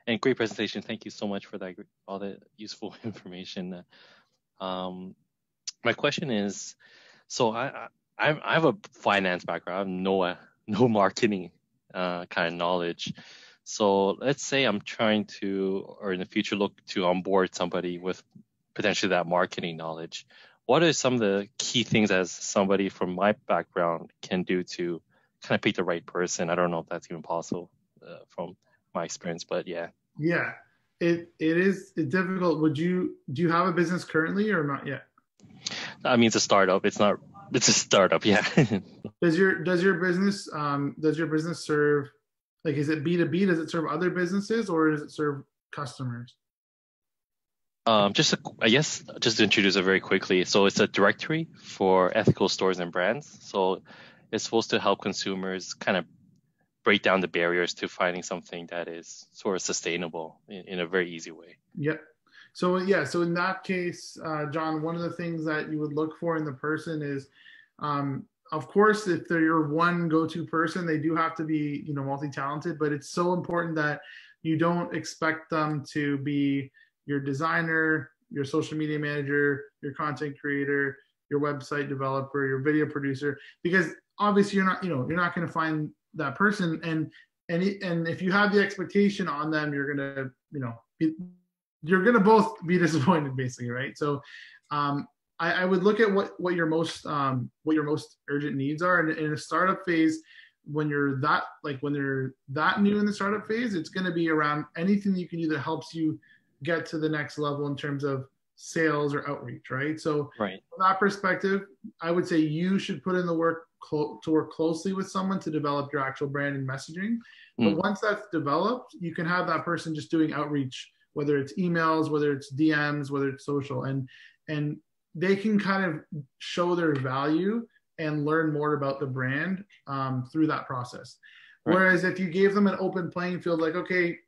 And great presentation. Thank you so much for that, all the useful information. My question is, so I have a finance background. I have no marketing kind of knowledge. So let's say I'm trying to, or in the future, look to onboard somebody with potentially that marketing knowledge. What are some of the key things as somebody from my background can do to kind of pick the right person? I don't know if that's even possible from my experience, but yeah. Yeah, it's difficult. Do you have a business currently or not yet? I mean, it's a startup. It's a startup. Yeah. Does your business serve, like, is it B2B? Does it serve other businesses or does it serve customers? I guess just to introduce it very quickly. So it's a directory for ethical stores and brands. So it's supposed to help consumers kind of break down the barriers to finding something that is sort of sustainable in a very easy way. Yep. So in that case, John, one of the things that you would look for in the person is, of course, if they're your one go-to person, they do have to be, multi-talented, but it's so important that you don't expect them to be your designer, your social media manager, your content creator, your website developer, your video producer, because obviously you're not going to find that person. And if you have the expectation on them, you're going to, you're going to both be disappointed basically. Right. So, I would look at what your most urgent needs are. And in a startup phase, when you're that new in the startup phase, it's going to be around anything that you can do that helps you get to the next level in terms of sales or outreach, right? So right. From that perspective, I would say you should put in the work to work closely with someone to develop your actual brand and messaging. But once that's developed, you can have that person just doing outreach, whether it's emails, whether it's DMs, whether it's social, and they can kind of show their value and learn more about the brand through that process. Right. Whereas if you gave them an open playing field, like, okay,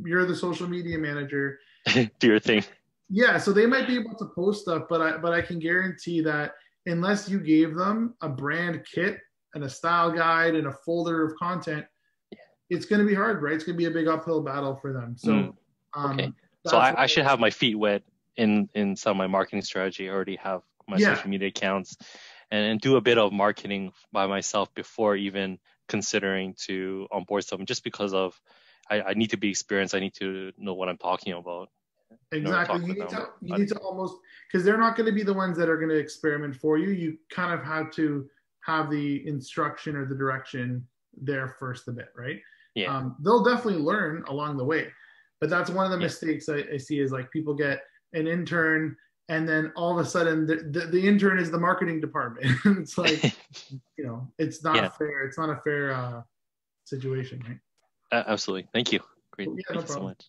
you're the social media manager, do your thing. Yeah, so they might be able to post stuff, but I can guarantee that unless you gave them a brand kit and a style guide and a folder of content, it's going to be hard, right? It's going to be a big uphill battle for them. So, okay. So I should have my feet wet in some of my marketing strategy. I already have my social media accounts and do a bit of marketing by myself before even considering to onboard someone, just because of I need to be experienced. I need to know what I'm talking about. Exactly. You need to almost, because they're not going to be the ones that are going to experiment for you. You kind of have to have the instruction or the direction there first a bit, right? Yeah. They'll definitely learn along the way. But that's one of the mistakes I see is like people get an intern and then all of a sudden the intern is the marketing department. It's like, it's not fair. It's not a fair situation, right? Absolutely. Thank you. Great. No Thank you so much.